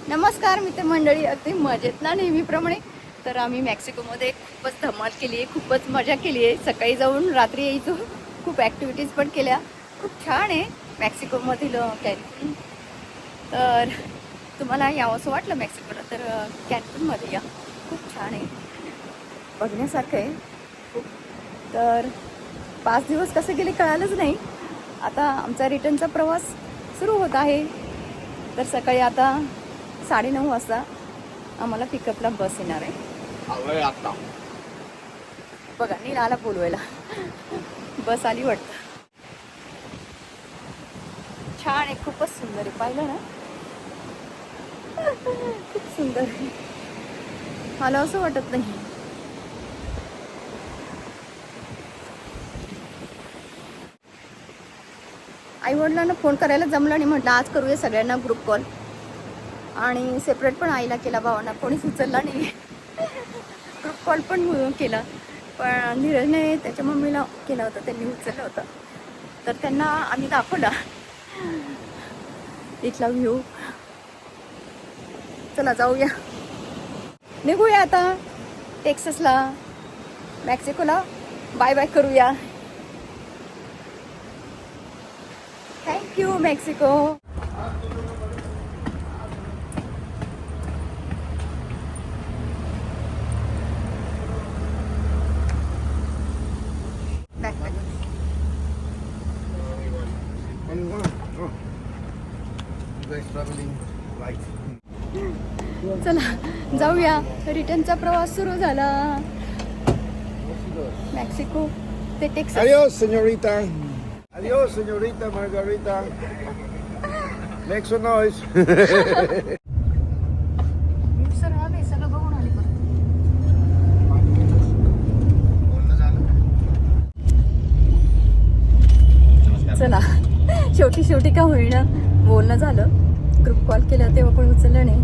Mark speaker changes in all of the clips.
Speaker 1: नमस्कार मित्रमंडळी, अगदी मजेत ना नेहमीप्रमाणे. तर आम्ही मेक्सिकोमध्ये खूपच धमाल केली आहे, खूपच मजा केली आहे. सकाळी जाऊन रात्री यायचो, खूप ॲक्टिव्हिटीज पण केल्या. खूप छान आहे मेक्सिकोमधील कॅन्क्यून. तर तुम्हाला यावंसं वाटलं मेक्सिकोला तर कॅन्क्यूनमध्ये या, खूप छान आहे, बघण्यासारखं आहे खूप. तर 5 दिवस कसे गेले कळालंच नाही. आता आमचा रिटर्नचा प्रवास सुरू होत आहे. तर सकाळी आता 9:30 वाजता आम्हाला पिकअपला बस येणार आहे.
Speaker 2: आता
Speaker 1: बघा नील आला बोलवायला. बस आली वाटतं. छान आहे, खूपच सुंदर आहे, पाहिलं ना. खूप सुंदर आहे, मला असं वाटत नाही. आईवडिलांना फोन करायला जमलं नाही, म्हटलं आज करूया सगळ्यांना ग्रुप कॉल. आणि सेपरेट पण आईला केला, भावांना कोणीच उचलला नाही. ग्रुप कॉल पण केला, पण नीरजने त्याच्या मम्मीला केला होता, त्यांनी उचललं होतं. तर त्यांना आम्ही दाखवला इथला व्ह्यू. चला जाऊया, निघूया आता टेक्सासला, मेक्सिकोला बाय बाय करूया. Thank you Mexico. चला जाऊया, रिटर्नचा प्रवास सुरू झाला. मेक्सिको ते Texas.
Speaker 2: Adiós, señorita. Adiós, señorita Margarita. Make some noise.
Speaker 1: सगळं बघून आली परत. चला शेवटी का होईना बोलणं झालं. ग्रुप कॉल केला तेव्हा पण उचललं नाही,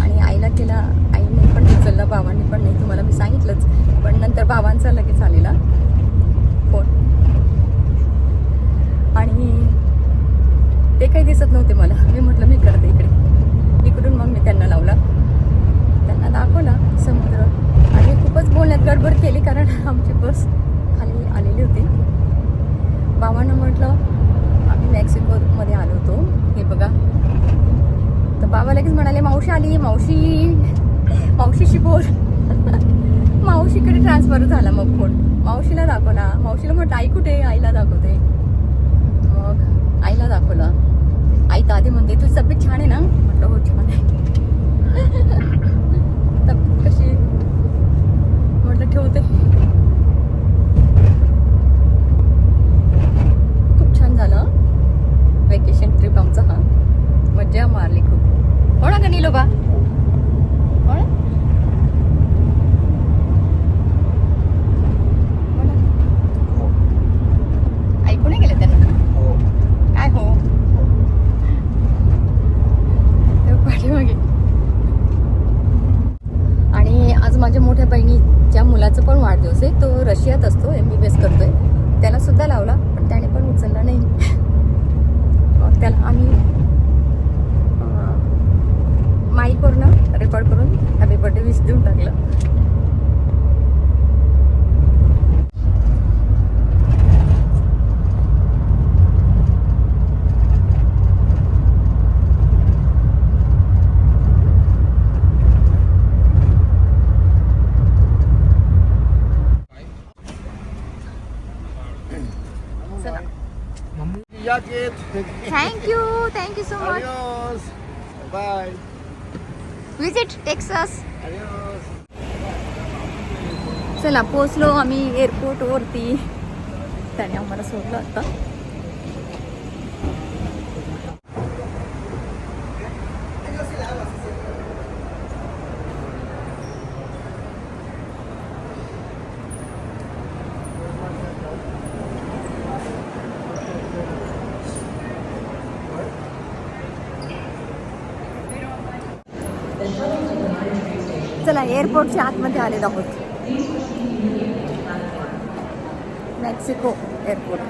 Speaker 1: आणि आईला केला, आईने पण उचलला, बाबांनी पण नाही. तुम्हाला मी सांगितलंच, पण नंतर बाबांचा लगेच आलेला फोन, आणि ते काही दिसत नव्हते मला. मी म्हटलं मी करते इकडून मग मी त्यांना लावला, त्यांना दाखवला समुद्र. आणि खूपच बोलण्यात गडबड केली, कारण आमची बस खाली आलेली होती. बाबांना म्हटलं आम्ही मेक्सिकोमध्ये आलो होतो, हे बघा. तर बाबा लगेच म्हणाले मावशी आली, मावशीशी बोल. मावशीकडे ट्रान्सफर झाला मग फोन. मावशीला दाखवला, मावशीला म्हटलं आई कुठे, आईला दाखवते. मग आईला दाखवला. आई तर आधी म्हणते तुझी तब्येत छान आहे ना, म्हटलं हो छान आहे. तब्येत कशी, म्हटलं ठेवते. खूप छान झालं वेकेशन ट्रिप आमचा हा, मजा मारली खूप. हो ना का नीलोबा, हो ना. ऐकू नाही गेले त्यांना काय हो पाठीमागे. आणि आज माझ्या मोठ्या बहिणीच्या मुलाचं पण वाढदिवस आहे. तो रशियात असतो, MBBS करतोय. त्याला सुद्धा लावला, पण त्याने पण उचलला नाही. मग त्याला आम्ही माईकवरनं रेकॉर्ड करून हॅपी बर्थडे विश देऊन टाकलं.
Speaker 2: Jacket.
Speaker 1: Thank you so much.
Speaker 2: Adiós. Bye.
Speaker 1: Visit Texas.
Speaker 2: Adiós.
Speaker 1: चला पोचलो आम्ही एअरपोर्टवरती. त्याने आम्हाला सोडलं आता. चला एअरपोर्टच्या आतमध्ये आलेलो आहोत, मेक्सिको एअरपोर्ट.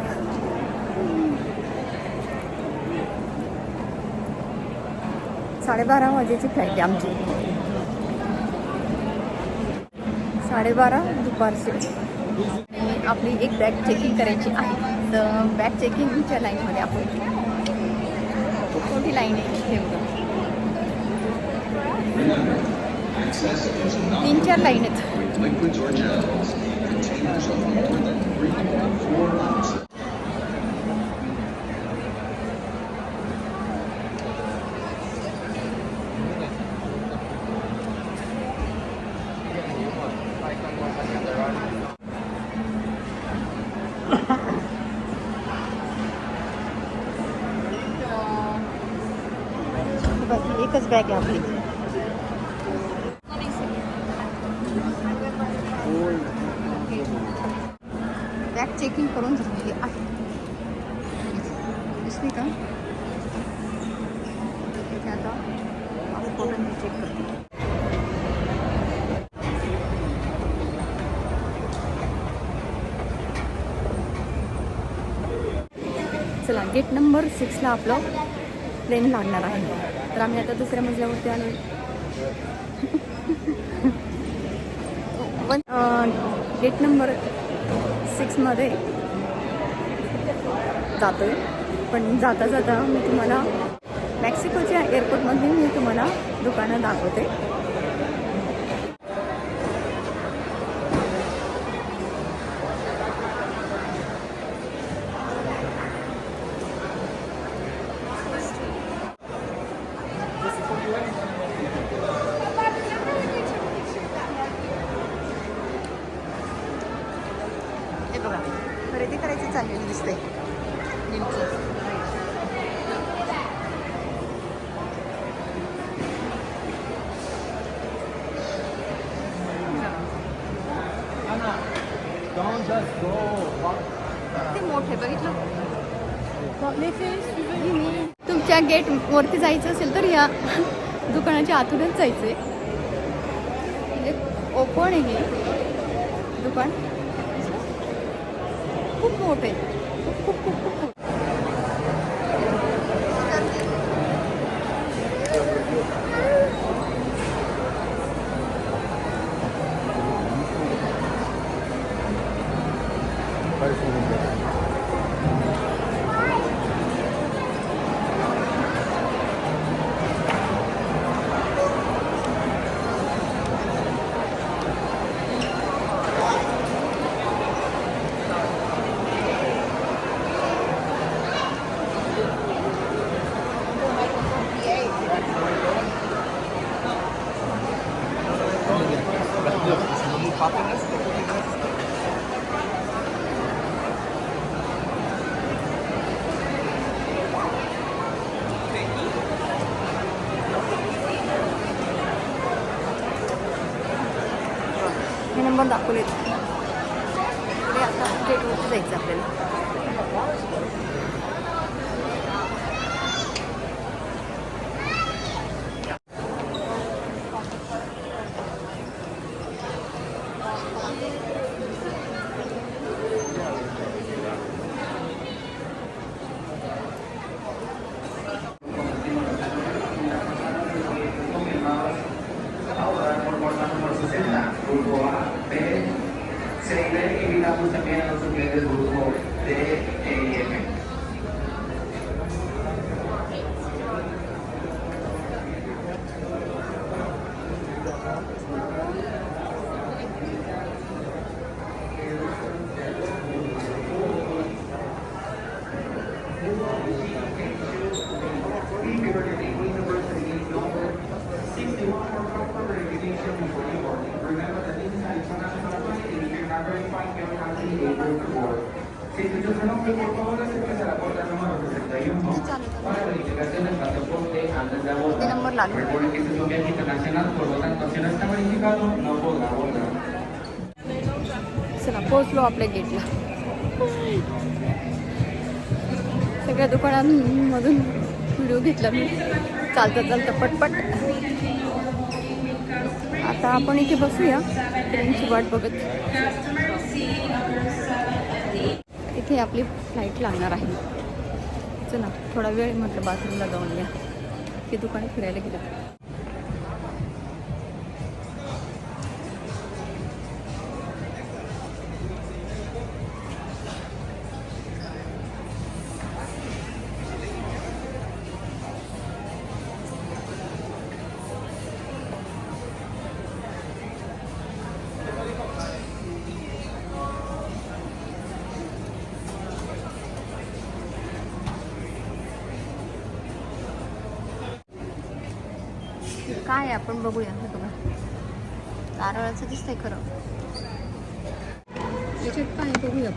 Speaker 1: 12:30 वाजेची फ्लाईट आहे आमची. 12:30 दुपारची. आणि आपली एक बॅग चेकिंग करायची आहे. तर बॅग चेकिंगच्या लाईनमध्ये आपण खूप मोठी लाईन आहे इथे बघा. 3-4 लाईन आहेत. बाकी एकच बॅग आहे आपली. बॅग चेकिंग करून झालेली आहे. दिसली का? इथे आता पासपोर्ट मी चेक करते. चला, गेट नंबर 6ला आपलं प्लेन लागणार आहे. तर आम्ही आता दुसऱ्या मजल्यावरती आलो. गेट नंबर 6मध्ये जातोय. पण जाता जाता मी तुम्हाला मेक्सिकोच्या एअरपोर्टमध्ये मी तुम्हाला दुकानं दाखवते. हे बघा, खरेदी करायची चाललेली दिसते नेमकी.
Speaker 2: Don't just go.
Speaker 1: ते मोठे बघितलं. तुमच्या गेट वरती जायचं असेल तर या दुकानाच्या आतूनच जायचंय. म्हणजे ओपन आहे हे दुकान. खूप मोठे, खूप खूप खूप खूप. हे नंबर दाखवले. पुढे आता गेटवरती जायचं आपल्याला.
Speaker 3: Invitamos también a los clientes del grupo de EIM. Si escuchas el nombre, por favor, acérquese a la puerta número 61 para verificación del pasaporte antes de abordar.
Speaker 1: Number लागला.
Speaker 3: Recuerden que este es un viaje internacional, por lo tanto, si no está verificado, no podrá abordar.
Speaker 1: चला, पोहोचलो आपल्या गेटला. सगळ्या दुकानांमधून video घेतला मी चालता चालता पटपट. आता आपण इथे बसूया ट्रेनची वाट बघत. इथे आपली फ्लाईट लागणार आहे. चला, थोडा वेळ म्हटलं बाथरूमला जाऊन या. की दुकाने फिरायला गेलं. काय आपण बघूया. हे बघा नारळाचं दिसतंय खरं. याच्यात काय बघूया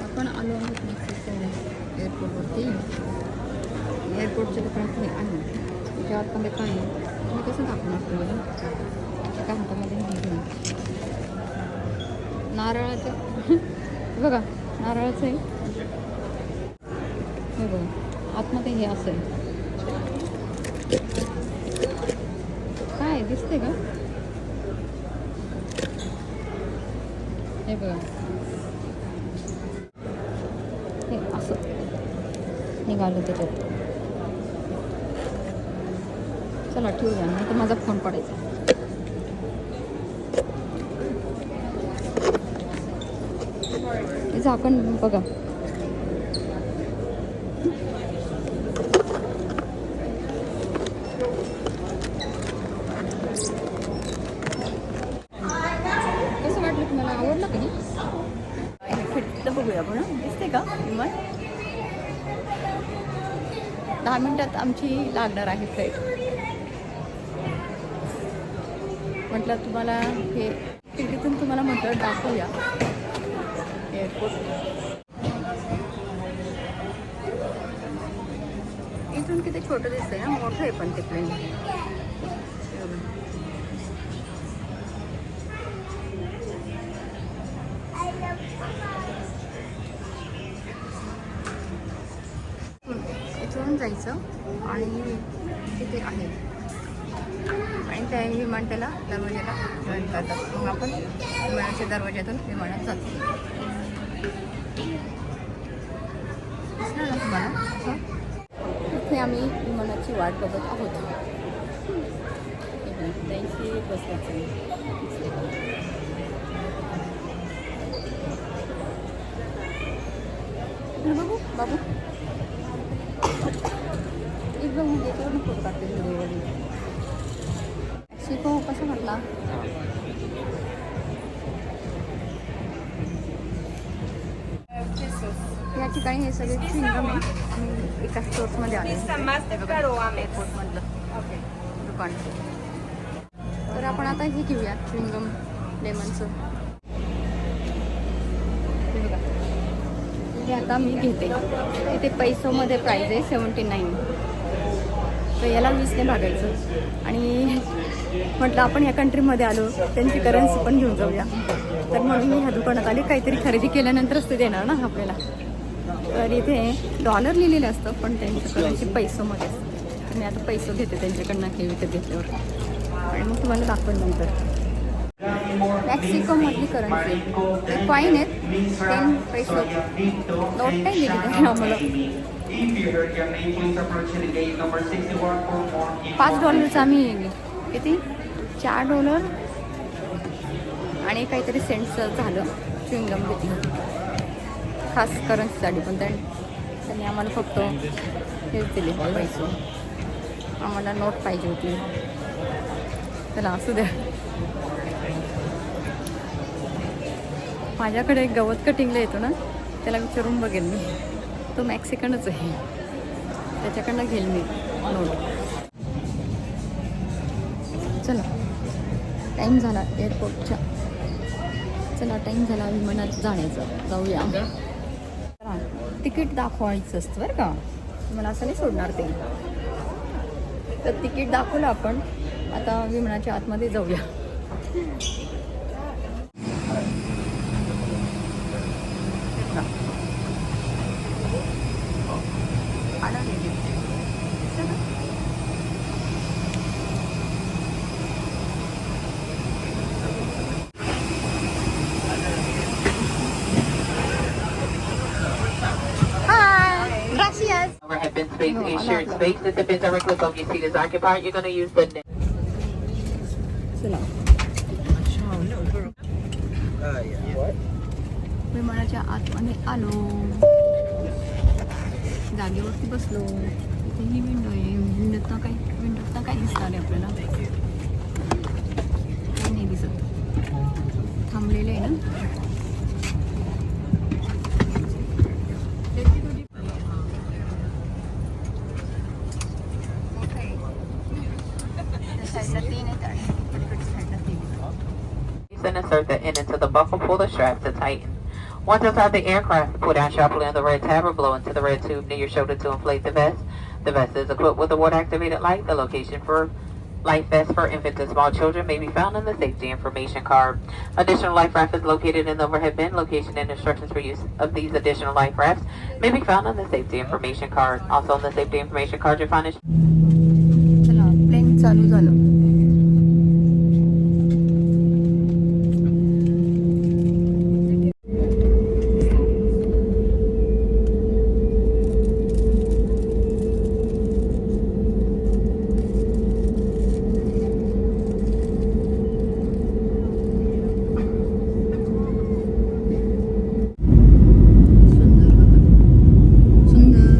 Speaker 1: आपण आलो आहोत नाशिक एअरपोर्टवरती. एअरपोर्टच्या दुकानात मी आहे. त्याच्या आतमध्ये काय आहे मी कसं दाखवणार तुम्हाला. एका हातामध्ये हे घेऊन नारळाचं बघा नारळाचं आहे. हे बघा आतमध्ये हे असं आहे. काय दिसते का हे बघा. हे असं निघालं त्याच्यात. चला ठेवूया नाही तर माझा फोन पडायचा. हे झाकण बघा. कसं वाटलं तुम्हाला आवडलं का नाही. फिरलं बघूया आपण. दिसते का विमान. 10 मिनिटात आमची लागणार आहे फ्लाईट. म्हटलं तुम्हाला हे खिडकीतून तुम्हाला म्हटलं दाखवूया एअरपोर्ट. इथून किती छोटं दिसतंय ना. मोठं आहे पण ते प्लेन. इथून जायचं आणि तिथे आहे आणि त्या विमानतळाला दरवाजाला जॉईन करतात. मग आपण विमानाच्या दरवाज्यातून विमानात जातो. दिसणार ना तुम्हाला. इथे आम्ही विमानाची वाट बघत आहोत. त्यांची बसवायचं बघू बाबू. एकदम याच्यावरून फोटो काढते व्हिडिओवरून. शिको कसं म्हटला. या ठिकाणी हे सगळे चिंगम आहे. आम्ही एका स्टोर्समध्ये आले एअरपोर्टमधलं दुकान. तर आपण आता हे घेऊया चिंगम लेमनचं. हे बघा हे आता मी घेते. इथे पैसोमध्ये प्राईज आहे 79. तर याला 20ने भागायचं. आणि म्हटलं आपण या कंट्रीमध्ये आलो त्यांची करन्सी पण घेऊन जाऊया. तर म्हणून मी ह्या दुकानात आले. काहीतरी खरेदी केल्यानंतरच ते देणार ना आपल्याला. तर इथे डॉलर लिहिलेलं असतं पण त्यांची करन्सी पैसोमध्ये असते. तर मी आता पैसे घेते त्यांच्याकडनं हे विकत घेतल्यावर आणि मग तुम्हाला दाखवून नंतर. मेक्सिकोमधली करन्सी ते कॉईन आहेत 10 पैसे. नोट नाही दिली त्यांनी आम्हाला. $5 आम्ही किती $4 आणि काहीतरी सेंट्स झालं. च्युइंगम घेतलं खास करन्सीसाठी. पण त्यांनी आम्हाला फक्त हेच दिले पैसे. आम्हाला नोट पाहिजे होती. चला असू द्या. माझ्याकडे एक गवत कटिंगला येतो ना त्याला विचारून बघेल मी. तो मेक्सिकनच आहे. त्याच्याकडनं घेईल मी नोट. चला टाईम झाला एअरपोर्टच्या. चला टाईम झाला विमानात जाण्याचा. जाऊया. तिकीट दाखवायचं असतं बरं का. मला असं नाही सोडणार ते. तर तिकीट दाखवलं आपण. आता विमानाच्या आतमध्ये जाऊया.
Speaker 4: cabin space
Speaker 1: No,
Speaker 4: is
Speaker 1: I
Speaker 4: shared
Speaker 1: love
Speaker 4: space. It depends on where click on your seat is occupied. You're going to use the net.
Speaker 1: चला विमानाच्या आतमध्ये आलो, जागेवरती बसलो. इथे ही विंडो आहे. विंडोतनं काही दिसणार नाही आपल्याला, काही नाही दिसत. थांबलेलं आहे ना. त्या साईडला 3 आहेत आणि इकडच्या साईडला 3 आहेत.
Speaker 4: And insert the end into the buckle, pull the strap to tighten. Once inside the aircraft, pull down sharply on the red tab or blow into the red tube near your shoulder to inflate the vest. The vest is equipped with a water-activated light. The location for life vest for infants and small children may be found in the safety information card. Additional life raft is located in the overhead bin. Location and instructions for use of these additional life rafts may be found on the safety information card. Also on the safety information card, you'll find
Speaker 1: चला plain चालू झालं. सुंदर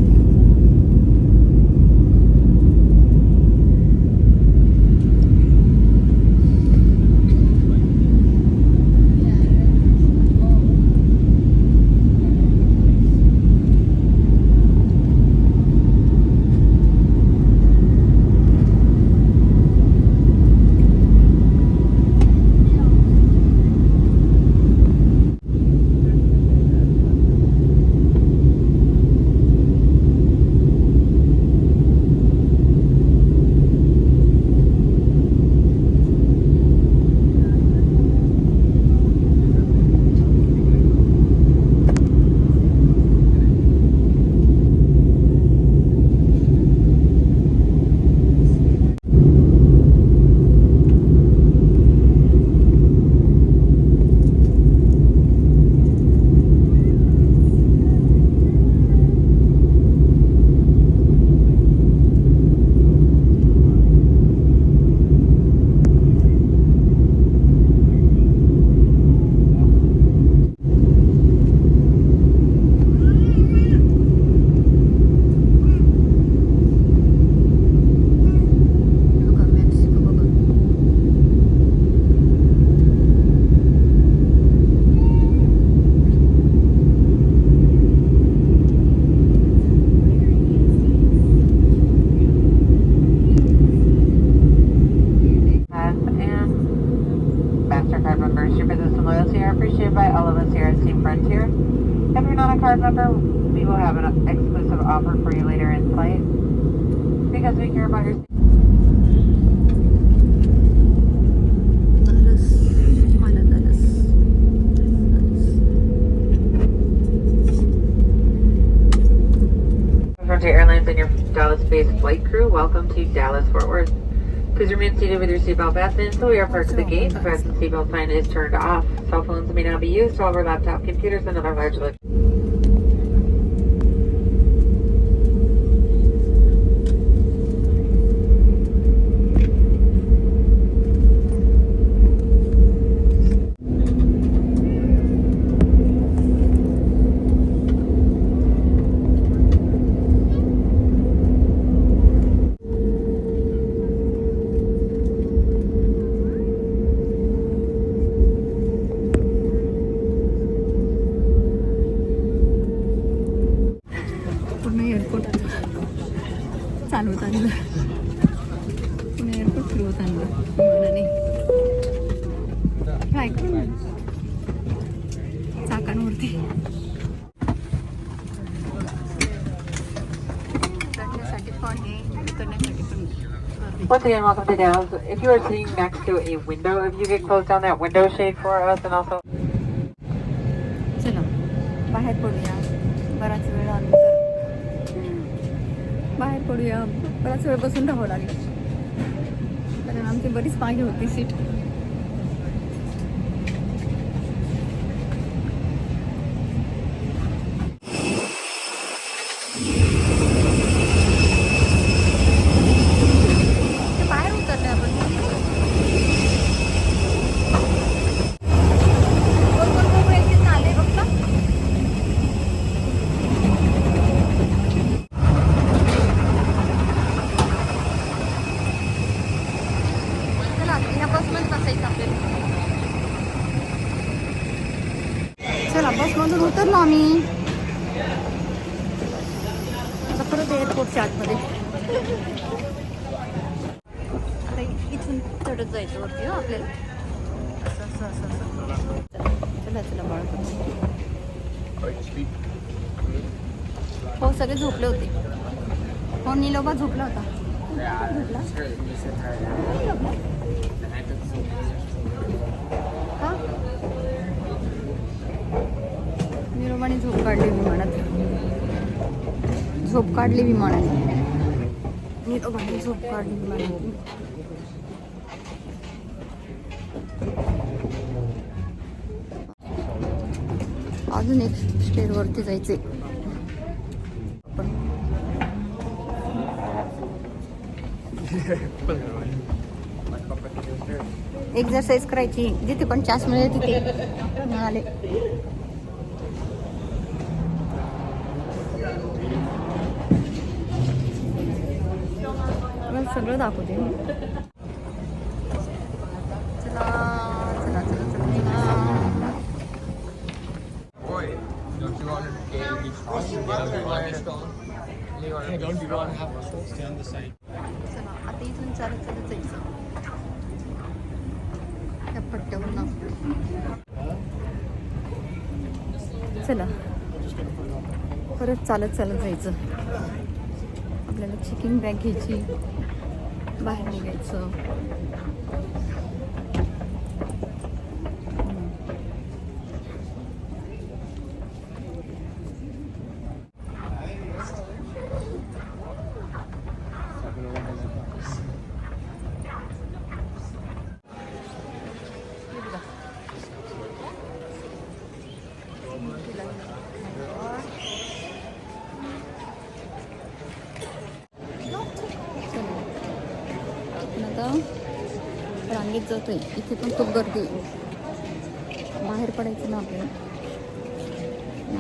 Speaker 4: MasterCard members. Your business and loyalty are appreciated by all of us here at Team Frontier. If you're not a card member, we will have an exclusive offer for you later in flight. Because we care about your Frontier Airlines and your Dallas-based flight crew, welcome to Dallas-Fort Worth. Please remain seated with your seatbelt fastened until we are parked at the gate. The fasten seatbelt sign is turned off. Cell phones may not be used. However, laptop computers and other large
Speaker 1: चालवत आणलं. Pune airport फिरवत आणलं विमानाने. काय करू चाकांवरती चढण्यासाठी पण हे उतरण्यासाठी पण.
Speaker 4: Once again, welcome to Dallas. If you are sitting next to a window, if you could close down that window shade for us and also.
Speaker 1: चला बाहेर पडूया. बराच वेळ नंतर बाहेर पडूया. बराच वेळ बसून राहावं लागेल कारण आमची बरीच मागे होती सीट. चला बसमधून उतरलो आम्ही आता परत एअरपोर्टच्या आतमध्ये. आता इथून चढत जायचं वरती हो आपल्याला. असं असं असं असं. चला चला बाळा. हो सगळे झोपले होते. हो निलोबा झोपला होता. झोपला का? निलोबाने झोप काढली विमानात. झोप काढली विमानात. निलोबाने झोप काढली विमानात. अजून एक स्टेअरवरती जायचे. एक्सरसाइज करायची जिथे पण चान्स मिळेल तिथे म्हणाले. मला सगळं दाखवते. चला चला चला चला.
Speaker 2: Hey, don't you want to have muscles? Stay on the side.
Speaker 1: चला आता इथून चालत चालत जायचं त्या पट्ट्यावरून. चला परत चालत चालत जायचं. आपल्याला चेकिंग बॅग घ्यायची. बाहेर निघायचं. आता रांगेत जातोय. इथे पण खूप गर्दी आहे. बाहेर पडायचं ना आपल्याला.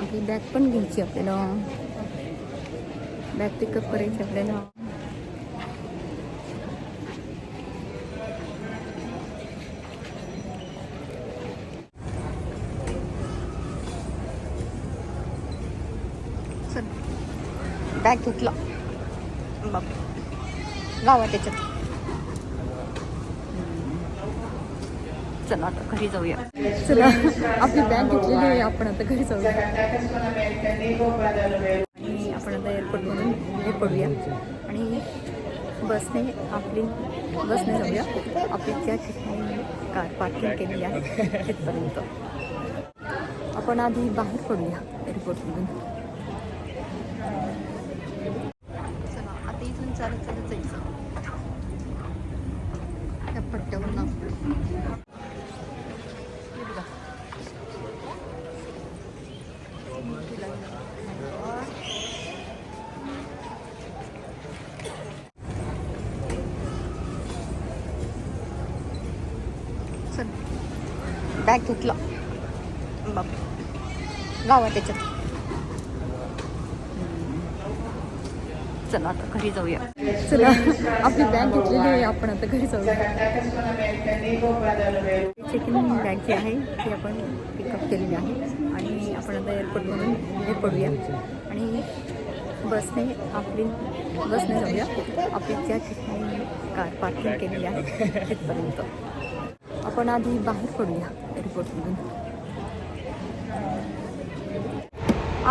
Speaker 1: आपली बॅग पण घ्यायची आपल्याला. बॅग पिकअप करायची आपल्याला. चल बॅग घेतला. बाप गावात त्याच्यात. चला आता घरी जाऊया. चला आपली बॅग घेतलेली आहे. आपण आता घरी जाऊया आणि आपण आता एअरपोर्टमधून हे पडूया आणि बसने जाऊया. आपली ज्या ठिकाणी कार पार्किंग केलेली आहे तिथपर्यंत. आपण आधी बाहेर पडूया एअरपोर्टमधून. चला आता इथून चालत चालत जायचं त्या पट्ट्यावरून. चल बॅग घेतला. बाप गावात त्याच्यात. चला आता घरी जाऊया. चला आपली बॅग घेतलेली आहे. आपण आता घरी जाऊया. चेकिंग बॅग जी आहे ती आपण पिकअप केलेली आहे आणि आपण आता एअरपोर्टमधून हे पडूया आणि बसने जाऊया. आपली ज्या ठिकाणी कार पार्किंग केलेली आहे तिथपर्यंत. आपण आधी बाहेर पडूया एअरपोर्टमधून.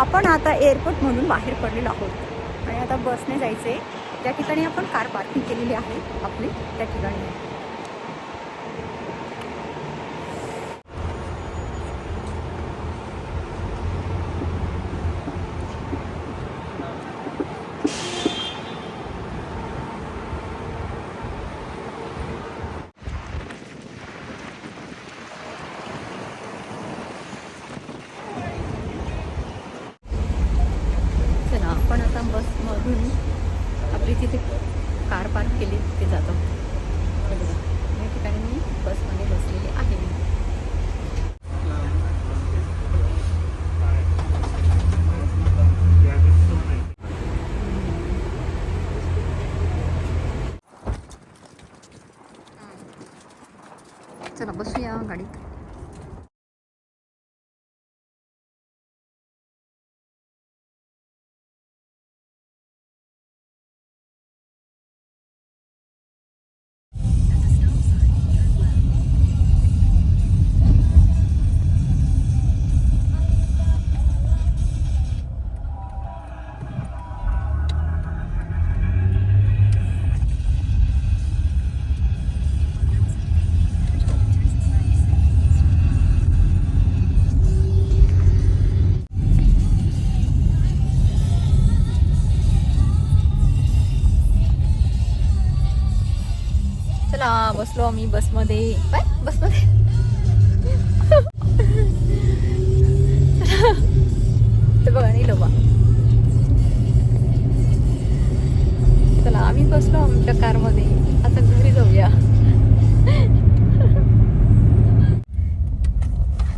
Speaker 1: आपण आता एअरपोर्टमधून बाहेर पडलेलो आहोत आणि आता बसने जायचे. त्या ठिकाणी आपण कार पार्किंग केलेली आहे आपली त्या ठिकाणी. आपण आता बसमधून आपली जिथे कार पार्क केली तिथे जातो. या ठिकाणी मी बसमध्ये बसलेली आहे. चला बसूया गाडीत. चला बसलो आम्ही बसमध्ये. बाय बसमध्ये. ते बघा नाही लोबा. चला आम्ही बसलो आमच्या कारमध्ये. आता घरी जाऊया.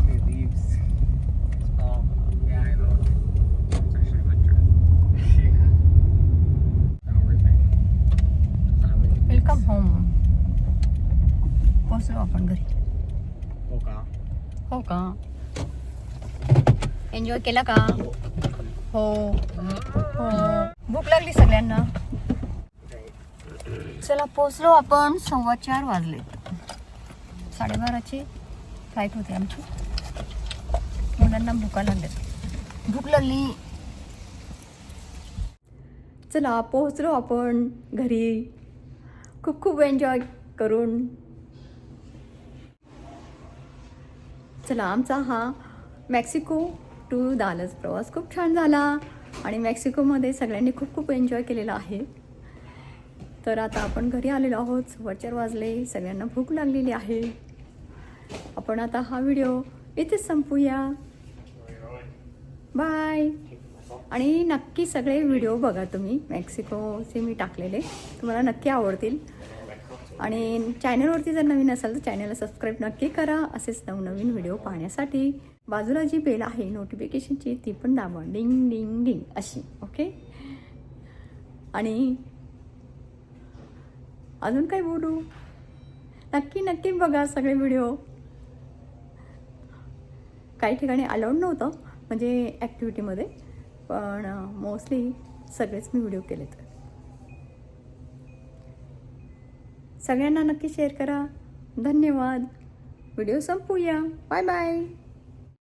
Speaker 2: It leaves. Oh, yeah, I know. It's actually winter. Not worth it.
Speaker 1: Welcome home. पोहोचलो आपण घरी.
Speaker 2: हो का?
Speaker 1: हो का? एन्जॉय केला का? हो हो. भूक लागली सगळ्यांना. चला पोचलो आपण. 4:15 वाजले. 12:30ची फ्लाईट होती आमची. मुलांना भूका लागल्या. भूक लागली. चला पोहोचलो आपण घरी. खूप खूप एन्जॉय करून. चला आमचा हा मेक्सिको टू दालस प्रवास खूप छान झाला आणि मेक्सिकोमध्ये सगळ्यांनी खूप खूप एन्जॉय केलेला आहे. तर आता आपण घरी आलेलो आहोत. 4:15 वाजले. सगळ्यांना भूक लागलेली आहे. आपण आता हा व्हिडिओ इथेच संपूया. बाय. आणि नक्की सगळे व्हिडिओ बघा तुम्ही. मेक्सिकोचे मी टाकलेले तुम्हाला नक्की आवडतील. आणि चॅनलवरती जर नवीन असाल तर चॅनलला सबस्क्राईब नक्की करा. असेच नवनवीन व्हिडिओ पाहण्यासाठी. बाजूला जी बेल आहे नोटिफिकेशनची ती पण दाबा. डिंग डिंग डिंग अशी. ओके. आणि अजून काय बोलू. नक्की नक्की बघा सगळे व्हिडिओ. काही ठिकाणी अलाउड नव्हतं म्हणजे ॲक्टिव्हिटीमध्ये, पण मोस्टली सगळेच मी व्हिडिओ केलेत. सगळ्यांना नक्की शेअर करा. धन्यवाद. व्हिडिओ संपूया. Bye bye.